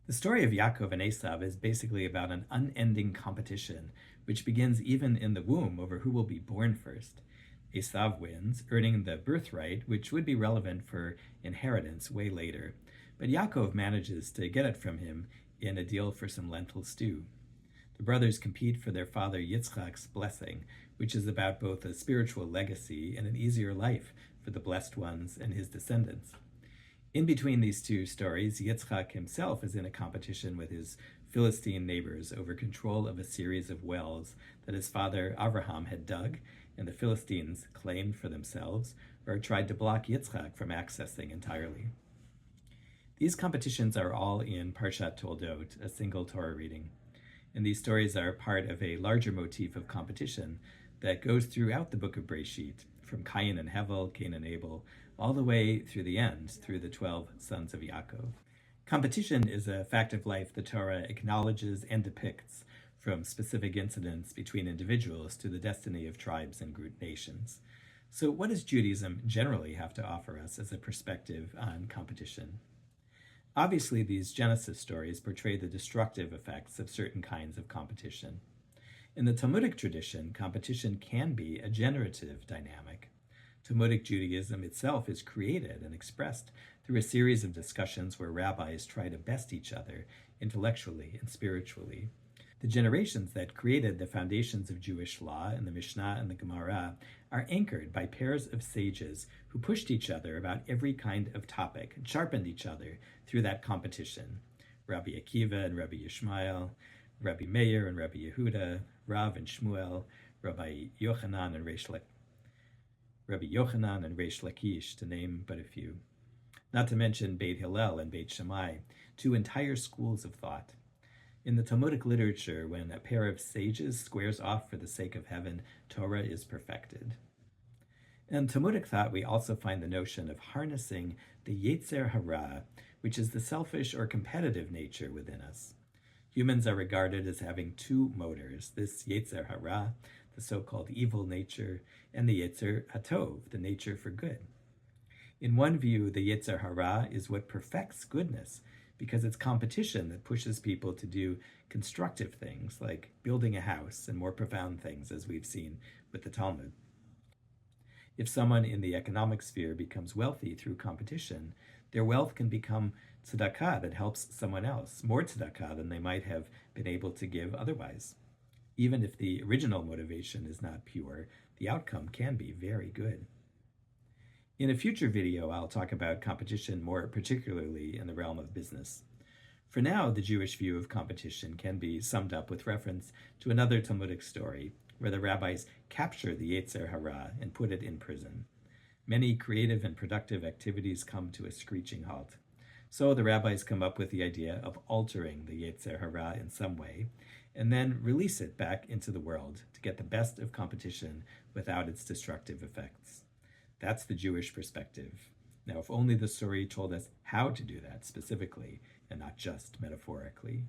The story of Yaakov and Esav is basically about an unending competition, which begins even in the womb over who will be born first. Esav wins, earning the birthright, which would be relevant for inheritance way later, but Yaakov manages to get it from him in a deal for some lentil stew. The brothers compete for their father Yitzchak's blessing, which is about both a spiritual legacy and an easier life for the blessed ones and his descendants. In between these two stories, Yitzchak himself is in a competition with his Philistine neighbors over control of a series of wells that his father Avraham had dug and the Philistines claimed for themselves or tried to block Yitzchak from accessing entirely. These competitions are all in Parshat Toldot, a single Torah reading, and these stories are part of a larger motif of competition that goes throughout the book of Bereshit, from Cain and Hevel, Cain and Abel, all the way through the end, through the 12 sons of Yaakov. Competition is a fact of life the Torah acknowledges and depicts, from specific incidents between individuals to the destiny of tribes and group nations. So what does Judaism generally have to offer us as a perspective on competition? Obviously, these Genesis stories portray the destructive effects of certain kinds of competition. In the Talmudic tradition, competition can be a generative dynamic. Talmudic Judaism itself is created and expressed through a series of discussions where rabbis try to best each other intellectually and spiritually. The generations that created the foundations of Jewish law and the Mishnah and the Gemara are anchored by pairs of sages who pushed each other about every kind of topic and sharpened each other through that competition. Rabbi Akiva and Rabbi Yishmael, Rabbi Meir and Rabbi Yehuda, Rav and Shmuel, Rabbi Yochanan and Reish Lakish, to name but a few. Not to mention Beit Hillel and Beit Shammai, two entire schools of thought. In the Talmudic literature, when a pair of sages squares off for the sake of heaven, Torah is perfected. In Talmudic thought, we also find the notion of harnessing the Yetzer Hara, which is the selfish or competitive nature within us. Humans are regarded as having two motors, this Yetzer Hara, the so-called evil nature, and the Yetzer Hatov, the nature for good. In one view, the Yetzer Hara is what perfects goodness, because it's competition that pushes people to do constructive things like building a house and more profound things, as we've seen with the Talmud. If someone in the economic sphere becomes wealthy through competition, their wealth can become tzedakah that helps someone else, more tzedakah than they might have been able to give otherwise. Even if the original motivation is not pure, the outcome can be very good. In a future video, I'll talk about competition more particularly in the realm of business. For now, the Jewish view of competition can be summed up with reference to another Talmudic story, where the rabbis capture the Yetzer Hara and put it in prison. Many creative and productive activities come to a screeching halt. So the rabbis come up with the idea of altering the Yetzer Hara in some way, and then release it back into the world to get the best of competition without its destructive effects. That's the Jewish perspective. Now, if only the story told us how to do that specifically and not just metaphorically.